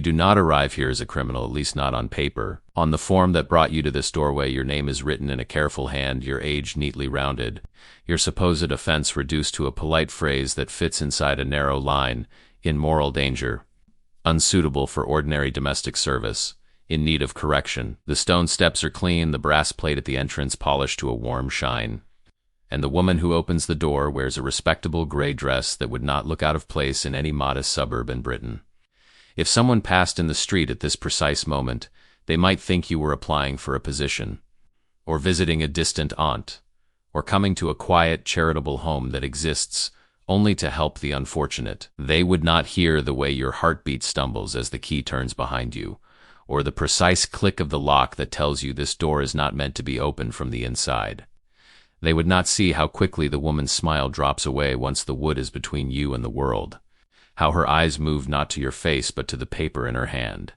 do not arrive here as a criminal, at least not on paper. On the form that brought you to this doorway, your name is written in a careful hand, your age neatly rounded, your supposed offense reduced to a polite phrase that fits inside a narrow line: in moral danger, unsuitable for ordinary domestic service, in need of correction. The stone steps are clean, the brass plate at the entrance polished to a warm shine, and the woman who opens the door wears a respectable gray dress that would not look out of place in any modest suburb in Britain. If someone passed in the street at this precise moment, they might think you were applying for a position, or visiting a distant aunt, or coming to a quiet, charitable home that exists only to help the unfortunate. They would not hear the way your heartbeat stumbles as the key turns behind you, or the precise click of the lock that tells you this door is not meant to be opened from the inside. They would not see how quickly the woman's smile drops away once the wood is between you and the world, how her eyes move not to your face but to the paper in her hand,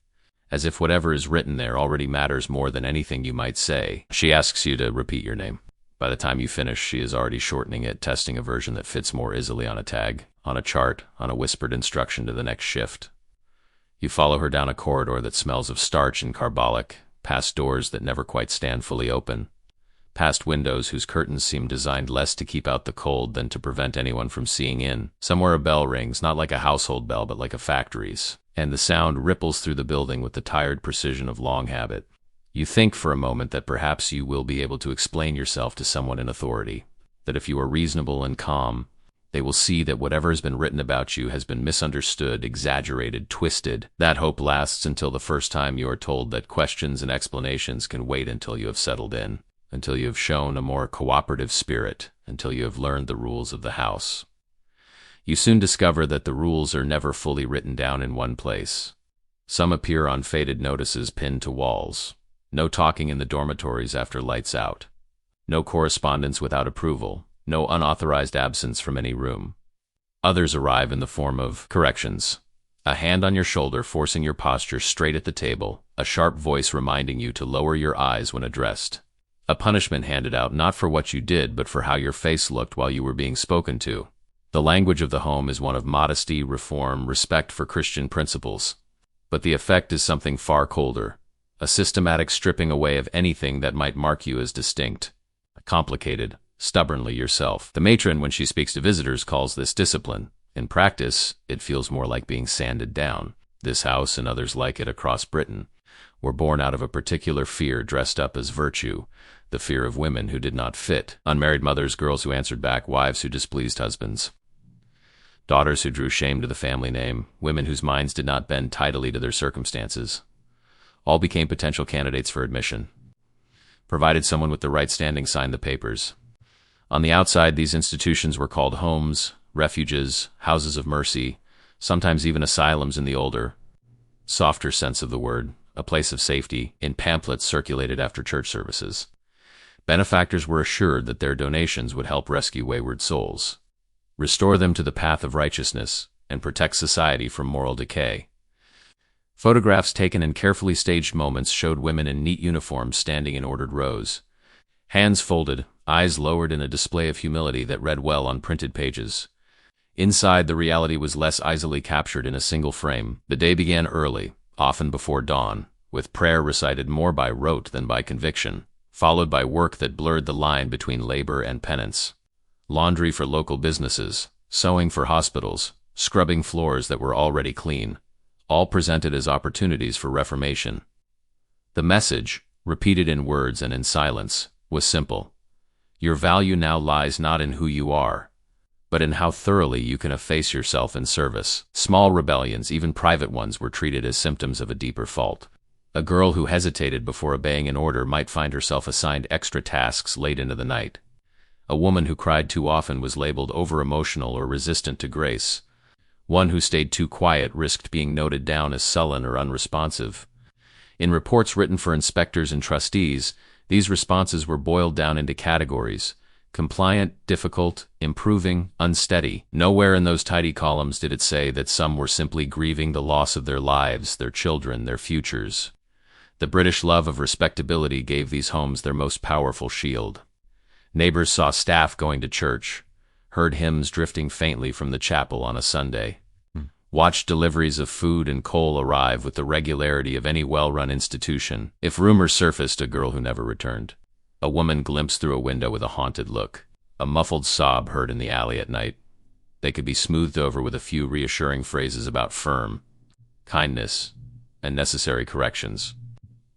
as if whatever is written there already matters more than anything you might say. She asks you to repeat your name. By the time you finish, she is already shortening it, testing a version that fits more easily on a tag, on a chart, on a whispered instruction to the next shift. You follow her down a corridor that smells of starch and carbolic, past doors that never quite stand fully open, past windows whose curtains seem designed less to keep out the cold than to prevent anyone from seeing in. Somewhere a bell rings, not like a household bell but like a factory's, and the sound ripples through the building with the tired precision of long habit. You think for a moment that perhaps you will be able to explain yourself to someone in authority, that if you are reasonable and calm, they will see that whatever has been written about you has been misunderstood, exaggerated, twisted. That hope lasts until the first time you are told that questions and explanations can wait until you have settled in, until you have shown a more cooperative spirit, until you have learned the rules of the house. You soon discover that the rules are never fully written down in one place. Some appear on faded notices pinned to walls. No talking in the dormitories after lights out. No correspondence without approval. No unauthorized absence from any room. Others arrive in the form of corrections. A hand on your shoulder forcing your posture straight at the table, a sharp voice reminding you to lower your eyes when addressed. A punishment handed out not for what you did but for how your face looked while you were being spoken to. The language of the home is one of modesty, reform, respect for Christian principles. But the effect is something far colder, a systematic stripping away of anything that might mark you as distinct, complicated, stubbornly yourself. The matron, when she speaks to visitors, calls this discipline. In practice, it feels more like being sanded down. This house, and others like it across Britain, were born out of a particular fear dressed up as virtue, the fear of women who did not fit, unmarried mothers, girls who answered back, wives who displeased husbands, daughters who drew shame to the family name, women whose minds did not bend tidily to their circumstances. All became potential candidates for admission, provided someone with the right standing signed the papers. On the outside, these institutions were called homes, refuges, houses of mercy, sometimes even asylums in the older, softer sense of the word, a place of safety, in pamphlets circulated after church services. Benefactors were assured that their donations would help rescue wayward souls, restore them to the path of righteousness, and protect society from moral decay. Photographs taken in carefully staged moments showed women in neat uniforms standing in ordered rows, hands folded, eyes lowered in a display of humility that read well on printed pages. Inside, the reality was less easily captured in a single frame. The day began early, often before dawn, with prayer recited more by rote than by conviction, followed by work that blurred the line between labor and penance. Laundry for local businesses, sewing for hospitals, scrubbing floors that were already clean, all presented as opportunities for reformation. The message, repeated in words and in silence, was simple. Your value now lies not in who you are, but in how thoroughly you can efface yourself in service. Small rebellions, even private ones, were treated as symptoms of a deeper fault. A girl who hesitated before obeying an order might find herself assigned extra tasks late into the night. A woman who cried too often was labeled over-emotional or resistant to grace. One who stayed too quiet risked being noted down as sullen or unresponsive. In reports written for inspectors and trustees, these responses were boiled down into categories: compliant, difficult, improving, unsteady. Nowhere in those tidy columns did it say that some were simply grieving the loss of their lives, their children, their futures. The British love of respectability gave these homes their most powerful shield. Neighbors saw staff going to church, heard hymns drifting faintly from the chapel on a Sunday, Watched deliveries of food and coal arrive with the regularity of any well-run institution. If rumors surfaced, a girl who never returned. A woman glimpsed through a window with a haunted look. A muffled sob heard in the alley at night. They could be smoothed over with a few reassuring phrases about firm, kindness, and necessary corrections.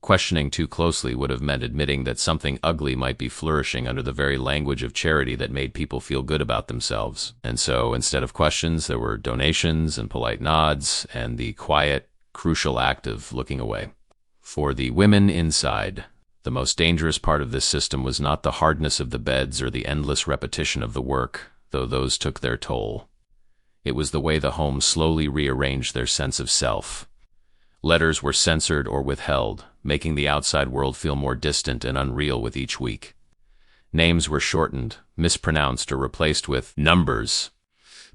Questioning too closely would have meant admitting that something ugly might be flourishing under the very language of charity that made people feel good about themselves. And so, instead of questions, there were donations and polite nods, and the quiet, crucial act of looking away. For the women inside, the most dangerous part of this system was not the hardness of the beds or the endless repetition of the work, though those took their toll. It was the way the home slowly rearranged their sense of self. Letters were censored or withheld, making the outside world feel more distant and unreal with each week. Names were shortened, mispronounced, or replaced with numbers.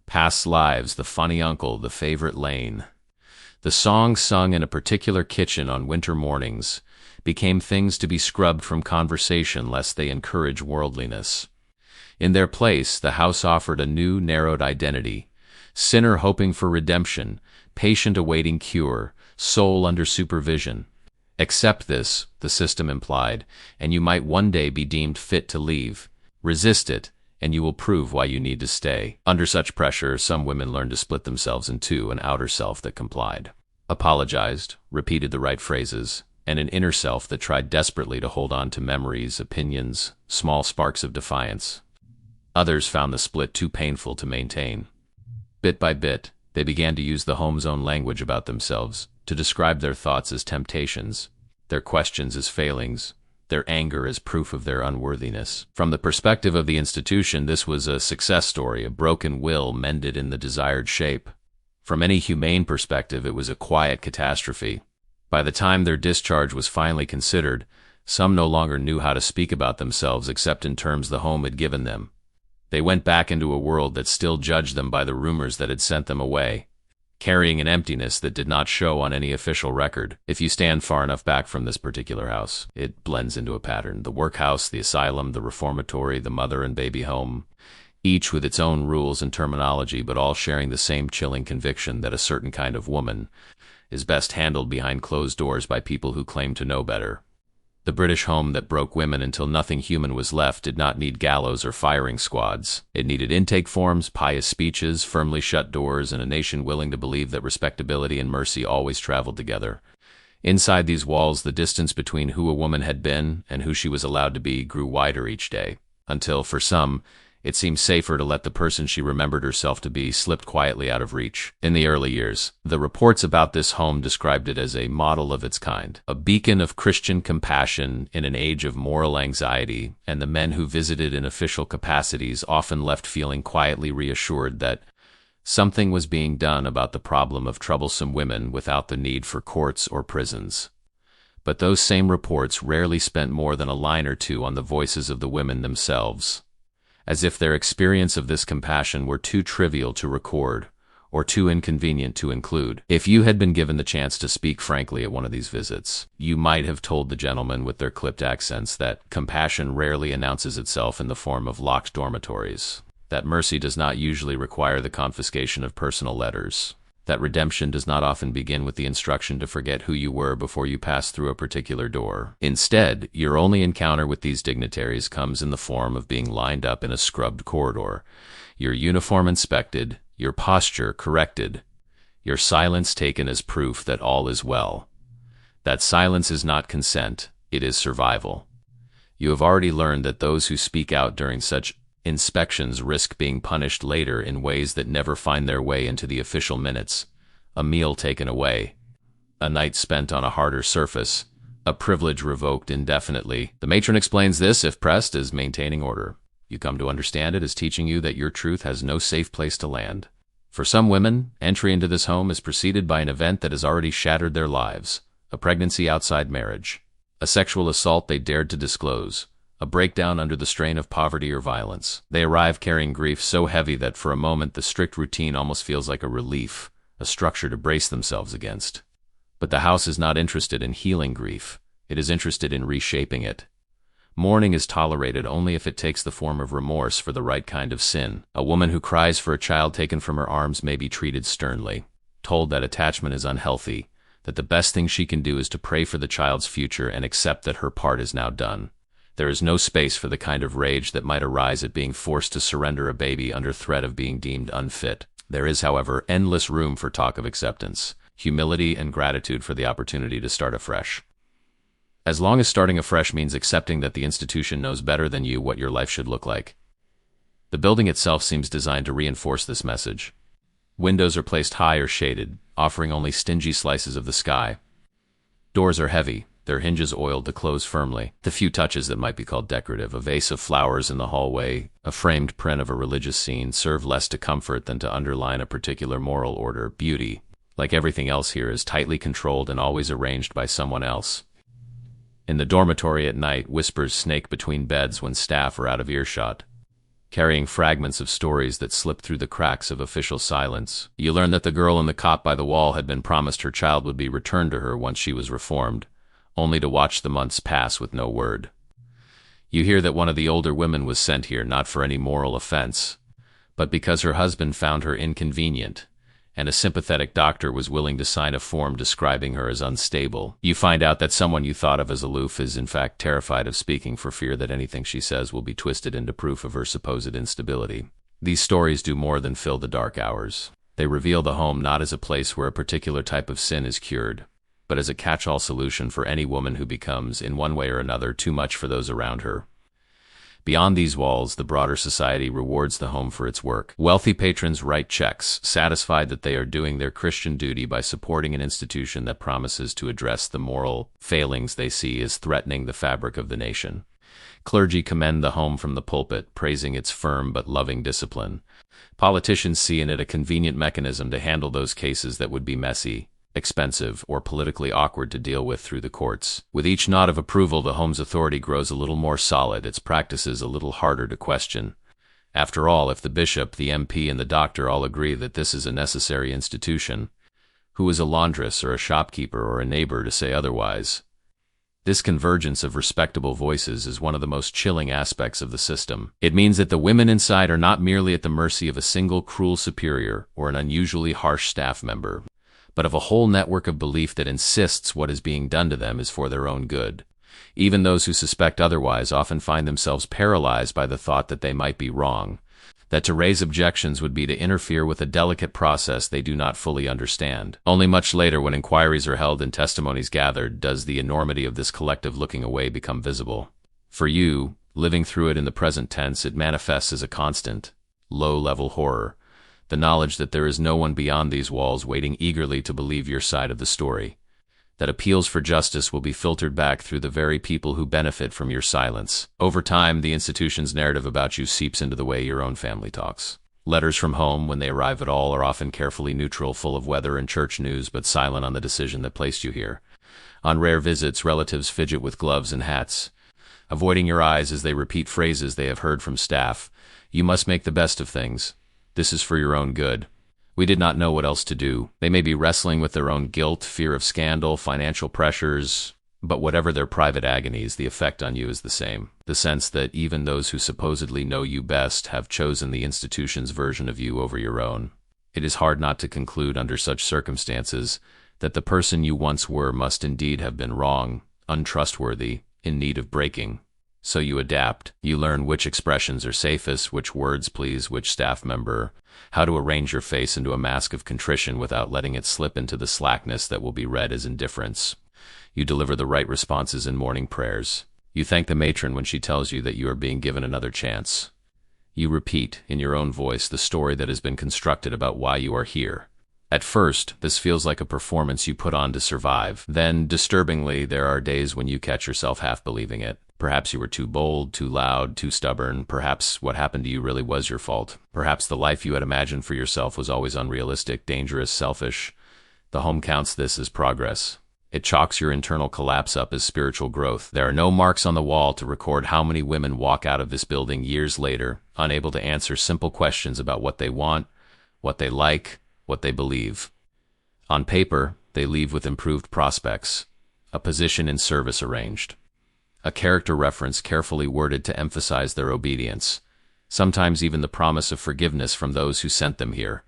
Past lives, the funny uncle, the favorite lane. The songs sung in a particular kitchen on winter mornings became things to be scrubbed from conversation lest they encourage worldliness. In their place, the house offered a new, narrowed identity. Sinner hoping for redemption, patient awaiting cure, soul under supervision. Accept this, the system implied, and you might one day be deemed fit to leave. Resist it, and you will prove why you need to stay. Under such pressure, some women learned to split themselves in two: an outer self that complied, apologized, repeated the right phrases, and an inner self that tried desperately to hold on to memories, opinions, small sparks of defiance. Others found the split too painful to maintain. Bit by bit, they began to use the home's own language about themselves, to describe their thoughts as temptations, their questions as failings, their anger as proof of their unworthiness. From the perspective of the institution, this was a success story, a broken will mended in the desired shape. From any humane perspective, it was a quiet catastrophe. By the time their discharge was finally considered, some no longer knew how to speak about themselves except in terms the home had given them. They went back into a world that still judged them by the rumors that had sent them away, carrying an emptiness that did not show on any official record. If you stand far enough back from this particular house, it blends into a pattern. The workhouse, the asylum, the reformatory, the mother and baby home, each with its own rules and terminology, but all sharing the same chilling conviction that a certain kind of woman is best handled behind closed doors by people who claim to know better. The British home that broke women until nothing human was left did not need gallows or firing squads. It needed intake forms, pious speeches, firmly shut doors, and a nation willing to believe that respectability and mercy always traveled together. Inside these walls, the distance between who a woman had been and who she was allowed to be grew wider each day, until, for some, it seemed safer to let the person she remembered herself to be slip quietly out of reach. In the early years, the reports about this home described it as a model of its kind, a beacon of Christian compassion in an age of moral anxiety, and the men who visited in official capacities often left feeling quietly reassured that something was being done about the problem of troublesome women without the need for courts or prisons. But those same reports rarely spent more than a line or two on the voices of the women themselves, as if their experience of this compassion were too trivial to record, or too inconvenient to include. If you had been given the chance to speak frankly at one of these visits, you might have told the gentlemen with their clipped accents that compassion rarely announces itself in the form of locked dormitories, that mercy does not usually require the confiscation of personal letters, that redemption does not often begin with the instruction to forget who you were before you pass through a particular door. Instead, your only encounter with these dignitaries comes in the form of being lined up in a scrubbed corridor, your uniform inspected, your posture corrected, your silence taken as proof that all is well. That silence is not consent, it is survival. You have already learned that those who speak out during such inspections risk being punished later in ways that never find their way into the official minutes: a meal taken away, a night spent on a harder surface, a privilege revoked indefinitely. The matron explains this, if pressed, as maintaining order. You come to understand it as teaching you that your truth has no safe place to land. For some women, entry into this home is preceded by an event that has already shattered their lives: a pregnancy outside marriage, a sexual assault they dared to disclose, a breakdown under the strain of poverty or violence. They arrive carrying grief so heavy that for a moment the strict routine almost feels like a relief, a structure to brace themselves against. But the house is not interested in healing grief. It is interested in reshaping it. Mourning is tolerated only if it takes the form of remorse for the right kind of sin. A woman who cries for a child taken from her arms may be treated sternly. told that attachment is unhealthy, that the best thing she can do is to pray for the child's future and accept that her part is now done. There is no space for the kind of rage that might arise at being forced to surrender a baby under threat of being deemed unfit. There is, however, endless room for talk of acceptance, humility, and gratitude for the opportunity to start afresh. As long as starting afresh means accepting that the institution knows better than you what your life should look like. The building itself seems designed to reinforce this message. Windows are placed high or shaded, offering only stingy slices of the sky. Doors are heavy, their hinges oiled to close firmly. The few touches that might be called decorative, a vase of flowers in the hallway, a framed print of a religious scene, serve less to comfort than to underline a particular moral order. Beauty, like everything else here, is tightly controlled and always arranged by someone else. In the dormitory at night, whispers snake between beds when staff are out of earshot, carrying fragments of stories that slip through the cracks of official silence. You learn that the girl in the cot by the wall had been promised her child would be returned to her once she was reformed, only to watch the months pass with no word. You hear that one of the older women was sent here not for any moral offense, but because her husband found her inconvenient, and a sympathetic doctor was willing to sign a form describing her as unstable. You find out that someone you thought of as aloof is in fact terrified of speaking for fear that anything she says will be twisted into proof of her supposed instability. These stories do more than fill the dark hours. They reveal the home not as a place where a particular type of sin is cured, but as a catch-all solution for any woman who becomes, in one way or another, too much for those around her. Beyond these walls, the broader society rewards the home for its work. Wealthy patrons write checks, satisfied that they are doing their Christian duty by supporting an institution that promises to address the moral failings they see as threatening the fabric of the nation. Clergy commend the home from the pulpit, praising its firm but loving discipline. Politicians see in it a convenient mechanism to handle those cases that would be messy, expensive, or politically awkward to deal with through the courts. With each nod of approval, the home's authority grows a little more solid, its practices a little harder to question. After all, if the bishop, the MP, and the doctor all agree that this is a necessary institution, who is a laundress or a shopkeeper or a neighbor to say otherwise? This convergence of respectable voices is one of the most chilling aspects of the system. It means that the women inside are not merely at the mercy of a single cruel superior or an unusually harsh staff member, but of a whole network of belief that insists what is being done to them is for their own good. Even those who suspect otherwise often find themselves paralyzed by the thought that they might be wrong, that to raise objections would be to interfere with a delicate process they do not fully understand. Only much later, when inquiries are held and testimonies gathered, does the enormity of this collective looking away become visible. For you, living through it in the present tense, it manifests as a constant, low-level horror, the knowledge that there is no one beyond these walls waiting eagerly to believe your side of the story, that appeals for justice will be filtered back through the very people who benefit from your silence. Over time, the institution's narrative about you seeps into the way your own family talks. Letters from home, when they arrive at all, are often carefully neutral, full of weather and church news, but silent on the decision that placed you here. On rare visits, relatives fidget with gloves and hats, avoiding your eyes as they repeat phrases they have heard from staff. You must make the best of things. This is for your own good. We did not know what else to do. They may be wrestling with their own guilt, fear of scandal, financial pressures, but whatever their private agonies, the effect on you is the same. The sense that even those who supposedly know you best have chosen the institution's version of you over your own. It is hard not to conclude under such circumstances that the person you once were must indeed have been wrong, untrustworthy, in need of breaking. So you adapt. You learn which expressions are safest, which words please which staff member, how to arrange your face into a mask of contrition without letting it slip into the slackness that will be read as indifference. You deliver the right responses in morning prayers. You thank the matron when she tells you that you are being given another chance. You repeat, in your own voice, the story that has been constructed about why you are here. At first, this feels like a performance you put on to survive. Then, disturbingly, there are days when you catch yourself half believing it. Perhaps you were too bold, too loud, too stubborn. Perhaps what happened to you really was your fault. Perhaps the life you had imagined for yourself was always unrealistic, dangerous, selfish. The home counts this as progress. It chalks your internal collapse up as spiritual growth. There are no marks on the wall to record how many women walk out of this building years later, unable to answer simple questions about what they want, what they like, what they believe. On paper, they leave with improved prospects, a position in service arranged, a character reference carefully worded to emphasize their obedience, sometimes even the promise of forgiveness from those who sent them here.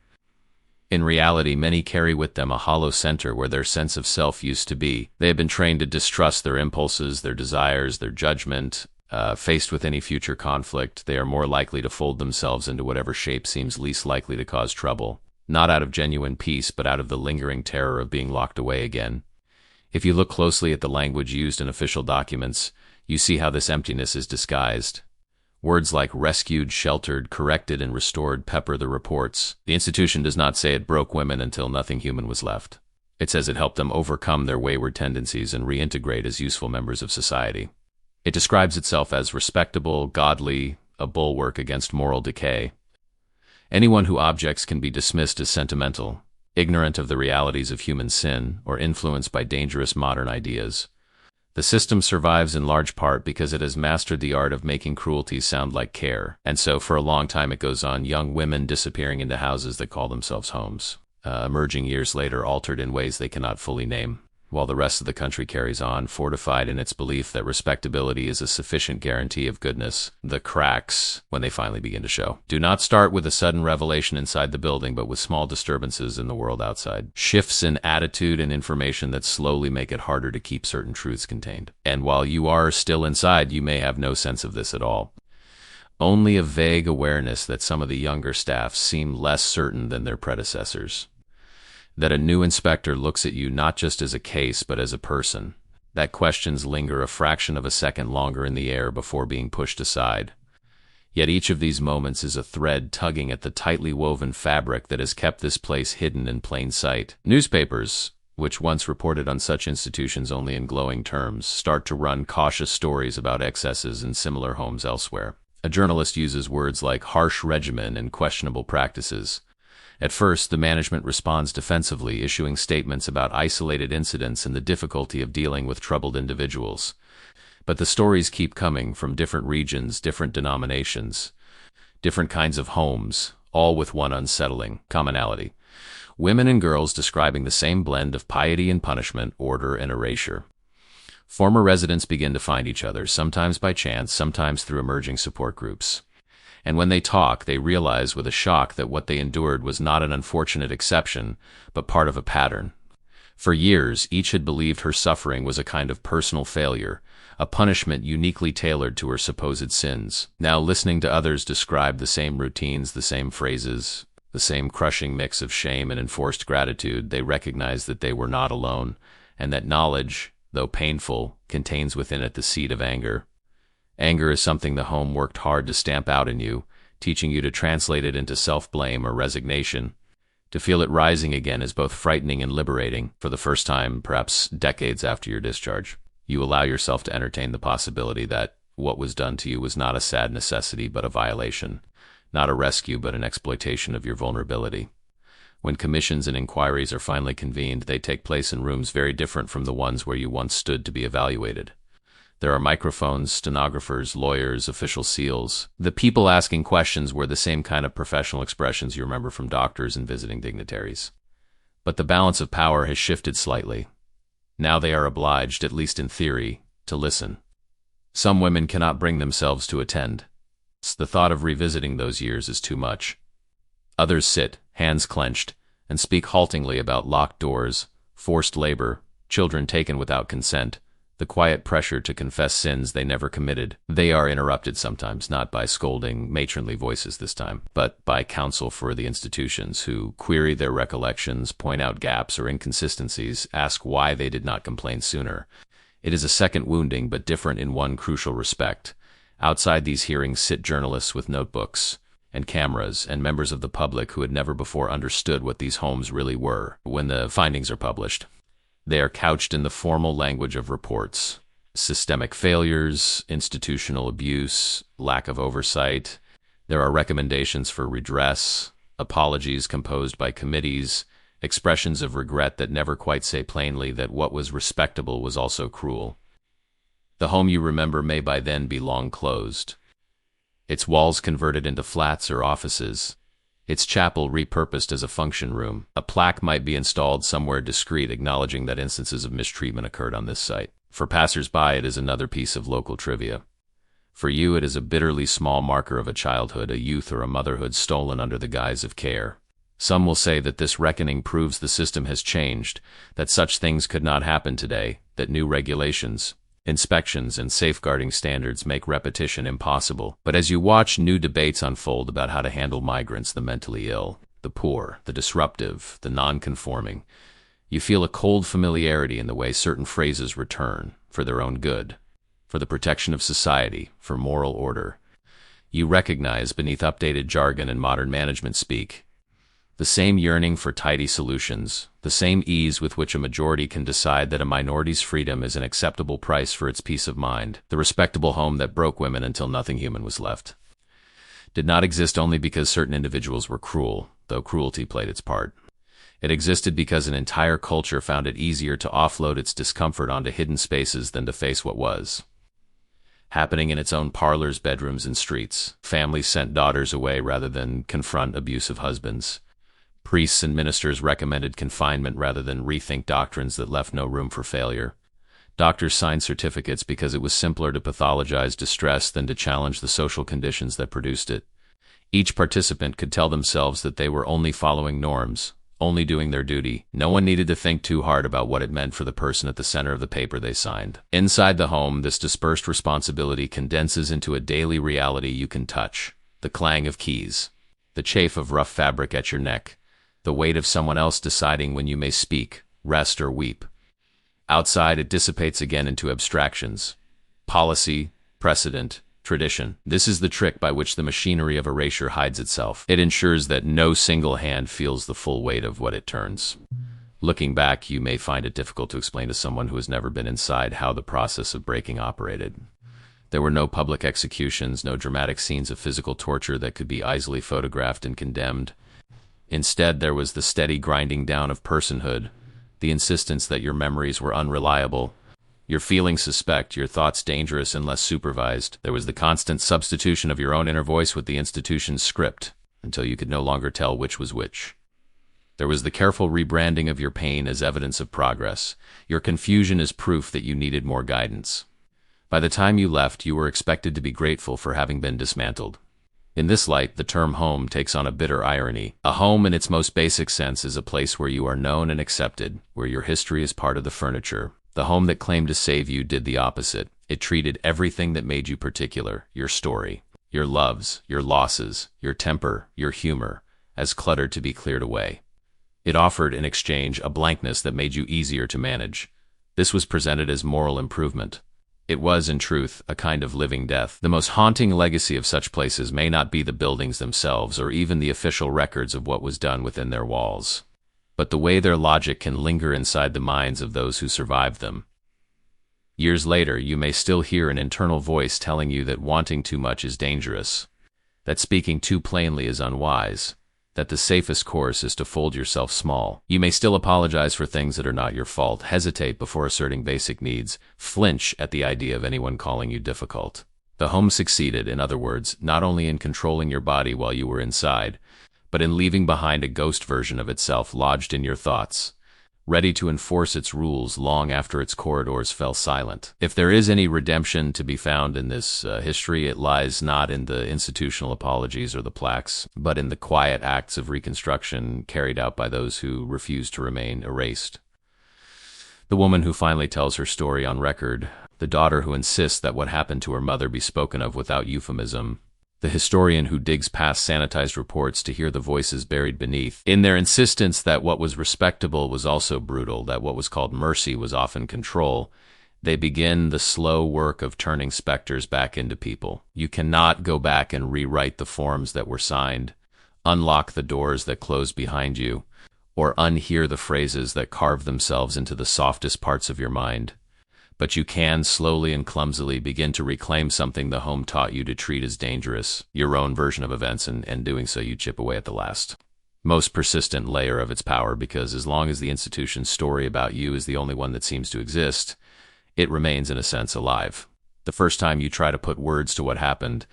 In reality, many carry with them a hollow center where their sense of self used to be. They have been trained to distrust their impulses, their desires, their judgment. Faced with any future conflict, they are more likely to fold themselves into whatever shape seems least likely to cause trouble, not out of genuine peace, but out of the lingering terror of being locked away again. If you look closely at the language used in official documents, you see how this emptiness is disguised. Words like rescued, sheltered, corrected, and restored pepper the reports. The institution does not say it broke women until nothing human was left. It says it helped them overcome their wayward tendencies and reintegrate as useful members of society. It describes itself as respectable, godly, a bulwark against moral decay. Anyone who objects can be dismissed as sentimental, ignorant of the realities of human sin, or influenced by dangerous modern ideas. The system survives in large part because it has mastered the art of making cruelty sound like care, and so for a long time it goes on, young women disappearing into houses that call themselves homes, emerging years later altered in ways they cannot fully name, while the rest of the country carries on, fortified in its belief that respectability is a sufficient guarantee of goodness. The cracks, when they finally begin to show, do not start with a sudden revelation inside the building, but with small disturbances in the world outside. Shifts in attitude and information that slowly make it harder to keep certain truths contained. And while you are still inside, you may have no sense of this at all. Only a vague awareness that some of the younger staff seem less certain than their predecessors. That a new inspector looks at you not just as a case, but as a person. That questions linger a fraction of a second longer in the air before being pushed aside. Yet each of these moments is a thread tugging at the tightly woven fabric that has kept this place hidden in plain sight. Newspapers, which once reported on such institutions only in glowing terms, start to run cautious stories about excesses in similar homes elsewhere. A journalist uses words like harsh regimen and questionable practices. At first, the management responds defensively, issuing statements about isolated incidents and the difficulty of dealing with troubled individuals. But the stories keep coming from different regions, different denominations, different kinds of homes, all with one unsettling commonality. Women and girls describing the same blend of piety and punishment, order and erasure. Former residents begin to find each other, sometimes by chance, sometimes through emerging support groups. And when they talk, they realize with a shock that what they endured was not an unfortunate exception, but part of a pattern. For years, each had believed her suffering was a kind of personal failure, a punishment uniquely tailored to her supposed sins. Now, listening to others describe the same routines, the same phrases, the same crushing mix of shame and enforced gratitude, they recognize that they were not alone, and that knowledge, though painful, contains within it the seed of anger. Anger is something the home worked hard to stamp out in you, teaching you to translate it into self-blame or resignation. To feel it rising again is both frightening and liberating. For the first time, perhaps decades after your discharge, you allow yourself to entertain the possibility that what was done to you was not a sad necessity but a violation, not a rescue but an exploitation of your vulnerability. When commissions and inquiries are finally convened, they take place in rooms very different from the ones where you once stood to be evaluated. There are microphones, stenographers, lawyers, official seals. The people asking questions were the same kind of professional expressions you remember from doctors and visiting dignitaries. But the balance of power has shifted slightly. Now they are obliged, at least in theory, to listen. Some women cannot bring themselves to attend. The thought of revisiting those years is too much. Others sit, hands clenched, and speak haltingly about locked doors, forced labor, children taken without consent, the quiet pressure to confess sins they never committed. They are interrupted sometimes, not by scolding, matronly voices this time, but by counsel for the institutions who query their recollections, point out gaps or inconsistencies, ask why they did not complain sooner. It is a second wounding, but different in one crucial respect. Outside these hearings sit journalists with notebooks and cameras and members of the public who had never before understood what these homes really were. When the findings are published, they are couched in the formal language of reports. Systemic failures, institutional abuse, lack of oversight. There are recommendations for redress, apologies composed by committees, expressions of regret that never quite say plainly that what was respectable was also cruel. The home you remember may by then be long closed. Its walls converted into flats or offices. Its chapel repurposed as a function room. A plaque might be installed somewhere discreet acknowledging that instances of mistreatment occurred on this site. For passers-by, it is another piece of local trivia. For you, it is a bitterly small marker of a childhood, a youth, or a motherhood stolen under the guise of care. Some will say that this reckoning proves the system has changed, that such things could not happen today, that new regulations, inspections, and safeguarding standards make repetition impossible. But as you watch new debates unfold about how to handle migrants, the mentally ill, the poor, the disruptive, the non-conforming, you feel a cold familiarity in the way certain phrases return, for their own good, for the protection of society, for moral order. You recognize beneath updated jargon and modern management speak the same yearning for tidy solutions, the same ease with which a majority can decide that a minority's freedom is an acceptable price for its peace of mind. The respectable home that broke women until nothing human was left did not exist only because certain individuals were cruel, though cruelty played its part. It existed because an entire culture found it easier to offload its discomfort onto hidden spaces than to face what was happening in its own parlors, bedrooms, and streets. Families sent daughters away rather than confront abusive husbands. Priests and ministers recommended confinement rather than rethink doctrines that left no room for failure. Doctors signed certificates because it was simpler to pathologize distress than to challenge the social conditions that produced it. Each participant could tell themselves that they were only following norms, only doing their duty. No one needed to think too hard about what it meant for the person at the center of the paper they signed. Inside the home, this dispersed responsibility condenses into a daily reality you can touch. The clang of keys, the chafe of rough fabric at your neck, the weight of someone else deciding when you may speak, rest, or weep. Outside, it dissipates again into abstractions. Policy, precedent, tradition. This is the trick by which the machinery of erasure hides itself. It ensures that no single hand feels the full weight of what it turns. Looking back, you may find it difficult to explain to someone who has never been inside how the process of breaking operated. There were no public executions, no dramatic scenes of physical torture that could be easily photographed and condemned. Instead, there was the steady grinding down of personhood, the insistence that your memories were unreliable, your feelings suspect, your thoughts dangerous unless supervised. There was the constant substitution of your own inner voice with the institution's script, until you could no longer tell which was which. There was the careful rebranding of your pain as evidence of progress, your confusion as proof that you needed more guidance. By the time you left, you were expected to be grateful for having been dismantled. In this light, the term home takes on a bitter irony. A home in its most basic sense is a place where you are known and accepted, where your history is part of the furniture. The home that claimed to save you did the opposite. It treated everything that made you particular, your story, your loves, your losses, your temper, your humor, as clutter to be cleared away. It offered, in exchange, a blankness that made you easier to manage. This was presented as moral improvement. It was, in truth, a kind of living death. The most haunting legacy of such places may not be the buildings themselves or even the official records of what was done within their walls, but the way their logic can linger inside the minds of those who survived them. Years later, you may still hear an internal voice telling you that wanting too much is dangerous, that speaking too plainly is unwise, that the safest course is to fold yourself small. You may still apologize for things that are not your fault, hesitate before asserting basic needs, flinch at the idea of anyone calling you difficult. The home succeeded, in other words, not only in controlling your body while you were inside, but in leaving behind a ghost version of itself lodged in your thoughts, ready to enforce its rules long after its corridors fell silent. If there is any redemption to be found in this history, it lies not in the institutional apologies or the plaques, but in the quiet acts of reconstruction carried out by those who refuse to remain erased. The woman who finally tells her story on record, the daughter who insists that what happened to her mother be spoken of without euphemism, the historian who digs past sanitized reports to hear the voices buried beneath. In their insistence that what was respectable was also brutal, that what was called mercy was often control, they begin the slow work of turning specters back into people. You cannot go back and rewrite the forms that were signed, unlock the doors that closed behind you, or unhear the phrases that carve themselves into the softest parts of your mind. But you can, slowly and clumsily, begin to reclaim something the home taught you to treat as dangerous, your own version of events, and doing so you chip away at the last, most persistent layer of its power, because as long as the institution's story about you is the only one that seems to exist, it remains in a sense alive. The first time you try to put words to what happened,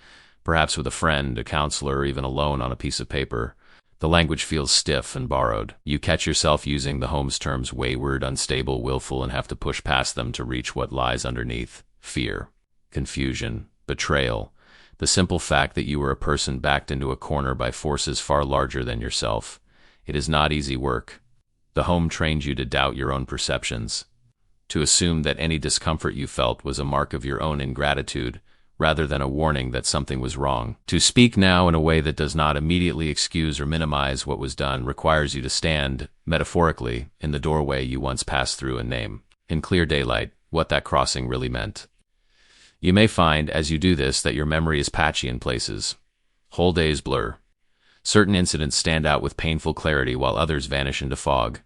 perhaps with a friend, a counselor, or even alone on a piece of paper, the language feels stiff and borrowed. You catch yourself using the home's terms wayward, unstable, willful, and have to push past them to reach what lies underneath: fear, confusion, betrayal, the simple fact that you were a person backed into a corner by forces far larger than yourself. It is not easy work. The home trained you to doubt your own perceptions, to assume that any discomfort you felt was a mark of your own ingratitude, rather than a warning that something was wrong. To speak now in a way that does not immediately excuse or minimize what was done requires you to stand, metaphorically, in the doorway you once passed through and name, in clear daylight, what that crossing really meant. You may find, as you do this, that your memory is patchy in places. Whole days blur. Certain incidents stand out with painful clarity while others vanish into fog.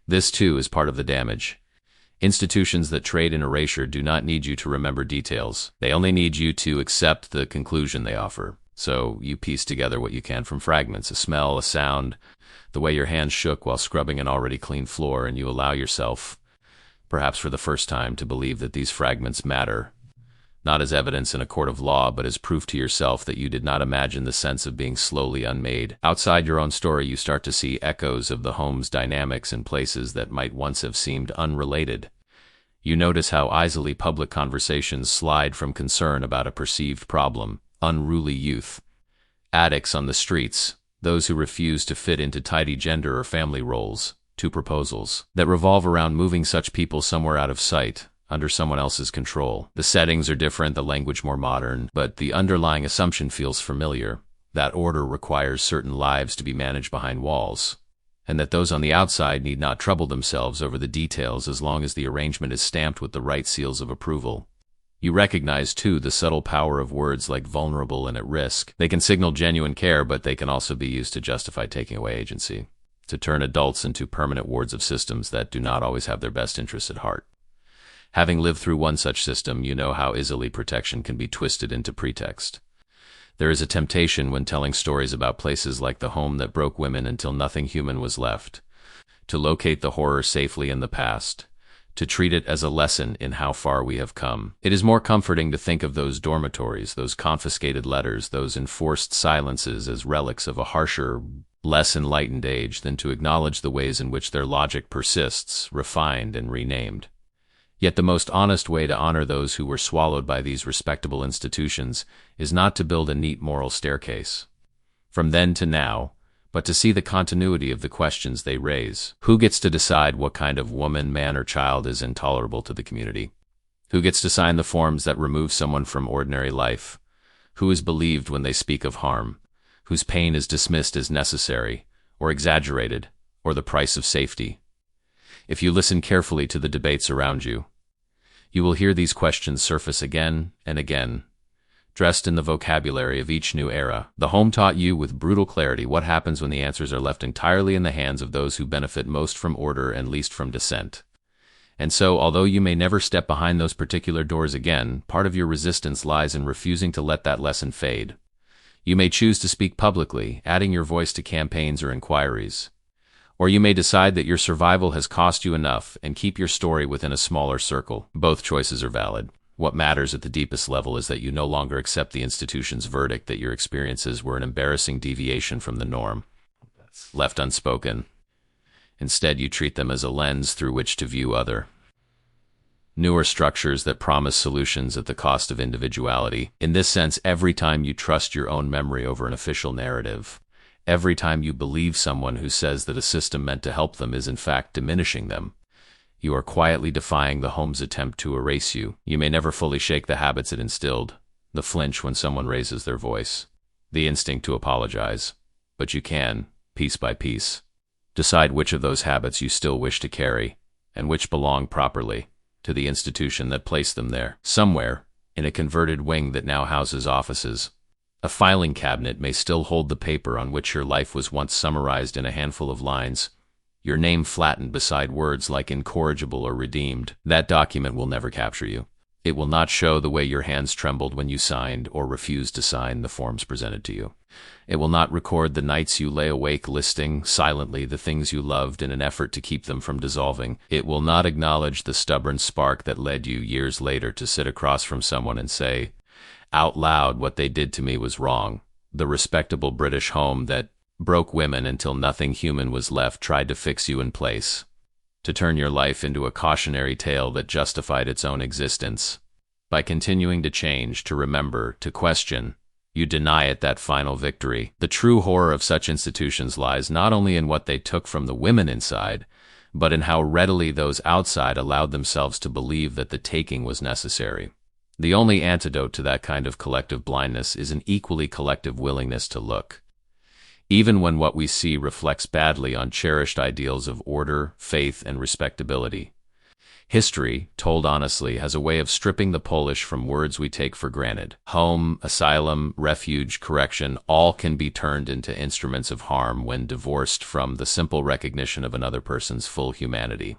This, too, is part of the damage. Institutions that trade in erasure do not need you to remember details. They only need you to accept the conclusion they offer. So you piece together what you can from fragments, a smell, a sound, the way your hands shook while scrubbing an already clean floor, and you allow yourself, perhaps for the first time, to believe that these fragments matter, not as evidence in a court of law, but as proof to yourself that you did not imagine the sense of being slowly unmade. Outside your own story, you start to see echoes of the home's dynamics in places that might once have seemed unrelated. You notice how easily public conversations slide from concern about a perceived problem, unruly youth, addicts on the streets, those who refuse to fit into tidy gender or family roles, to proposals that revolve around moving such people somewhere out of sight, under someone else's control. The settings are different, the language more modern, but the underlying assumption feels familiar. That order requires certain lives to be managed behind walls, and that those on the outside need not trouble themselves over the details as long as the arrangement is stamped with the right seals of approval. You recognize, too, the subtle power of words like vulnerable and at risk. They can signal genuine care, but they can also be used to justify taking away agency, to turn adults into permanent wards of systems that do not always have their best interests at heart. Having lived through one such system, you know how easily protection can be twisted into pretext. There is a temptation when telling stories about places like the home that broke women until nothing human was left, to locate the horror safely in the past, to treat it as a lesson in how far we have come. It is more comforting to think of those dormitories, those confiscated letters, those enforced silences as relics of a harsher, less enlightened age than to acknowledge the ways in which their logic persists, refined and renamed. Yet the most honest way to honor those who were swallowed by these respectable institutions is not to build a neat moral staircase, from then to now, but to see the continuity of the questions they raise. Who gets to decide what kind of woman, man, or child is intolerable to the community? Who gets to sign the forms that remove someone from ordinary life? Who is believed when they speak of harm? Whose pain is dismissed as necessary, or exaggerated, or the price of safety? If you listen carefully to the debates around you, you will hear these questions surface again and again, dressed in the vocabulary of each new era. The home taught you with brutal clarity what happens when the answers are left entirely in the hands of those who benefit most from order and least from dissent. And so, although you may never step behind those particular doors again, part of your resistance lies in refusing to let that lesson fade. You may choose to speak publicly, adding your voice to campaigns or inquiries. Or you may decide that your survival has cost you enough and keep your story within a smaller circle. Both choices are valid. What matters at the deepest level is that you no longer accept the institution's verdict that your experiences were an embarrassing deviation from the norm, left unspoken. Instead, you treat them as a lens through which to view other, newer structures that promise solutions at the cost of individuality. In this sense, every time you trust your own memory over an official narrative, every time you believe someone who says that a system meant to help them is in fact diminishing them, you are quietly defying the home's attempt to erase you. You may never fully shake the habits it instilled, the flinch when someone raises their voice, the instinct to apologize, but you can, piece by piece, decide which of those habits you still wish to carry, and which belong properly to the institution that placed them there. Somewhere, in a converted wing that now houses offices, a filing cabinet may still hold the paper on which your life was once summarized in a handful of lines, your name flattened beside words like incorrigible or redeemed. That document will never capture you. It will not show the way your hands trembled when you signed or refused to sign the forms presented to you. It will not record the nights you lay awake listing silently the things you loved in an effort to keep them from dissolving. It will not acknowledge the stubborn spark that led you years later to sit across from someone and say, out loud, what they did to me was wrong. The respectable British home that broke women until nothing human was left tried to fix you in place, to turn your life into a cautionary tale that justified its own existence. By continuing to change, to remember, to question, You deny it that final victory. The true horror of such institutions lies not only in what they took from the women inside, but in how readily those outside allowed themselves to believe that the taking was necessary. The only antidote to that kind of collective blindness is an equally collective willingness to look, even when what we see reflects badly on cherished ideals of order, faith, and respectability. History, told honestly, has a way of stripping the polish from words we take for granted. Home, asylum, refuge, correction, all can be turned into instruments of harm when divorced from the simple recognition of another person's full humanity.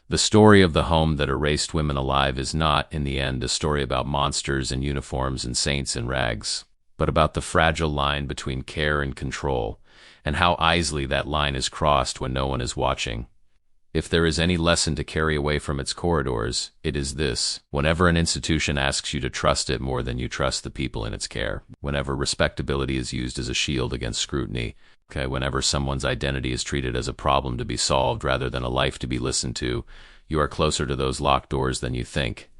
The story of the home that erased women alive is not, in the end, a story about monsters in uniforms and saints in rags, but about the fragile line between care and control, and how easily that line is crossed when no one is watching. If there is any lesson to carry away from its corridors, it is this: whenever an institution asks you to trust it more than you trust the people in its care, whenever respectability is used as a shield against scrutiny, whenever someone's identity is treated as a problem to be solved rather than a life to be listened to, you are closer to those locked doors than you think.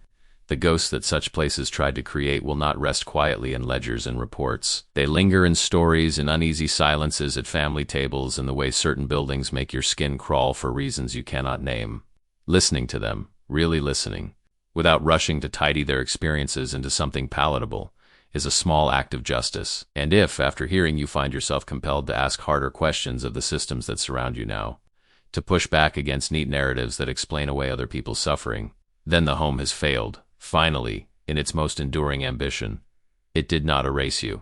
The ghosts that such places tried to create will not rest quietly in ledgers and reports. They linger in stories, in uneasy silences at family tables, in the way certain buildings make your skin crawl for reasons you cannot name. Listening to them, really listening, without rushing to tidy their experiences into something palatable, is a small act of justice. And if, after hearing, you find yourself compelled to ask harder questions of the systems that surround you now, to push back against neat narratives that explain away other people's suffering, then the home has failed. Finally, in its most enduring ambition, it did not erase you.